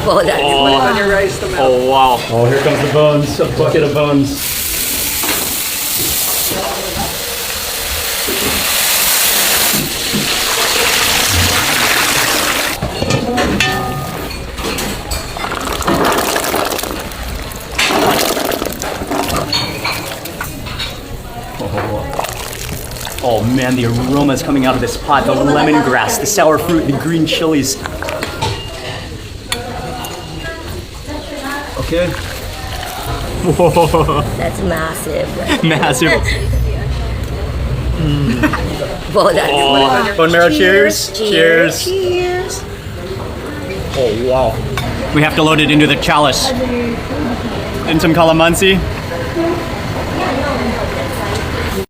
Well, that's on your rice to melt. Oh wow. Oh, here comes the bones. A bucket of bones. Oh man, the aroma is coming out of this pot. The lemongrass, the sour fruit, the green chilies. Okay. Whoa. That's massive. Massive. Well, that's Bone marrow, cheers. Cheers. Cheers. Oh wow. We have to load it into the chalice. And some calamansi.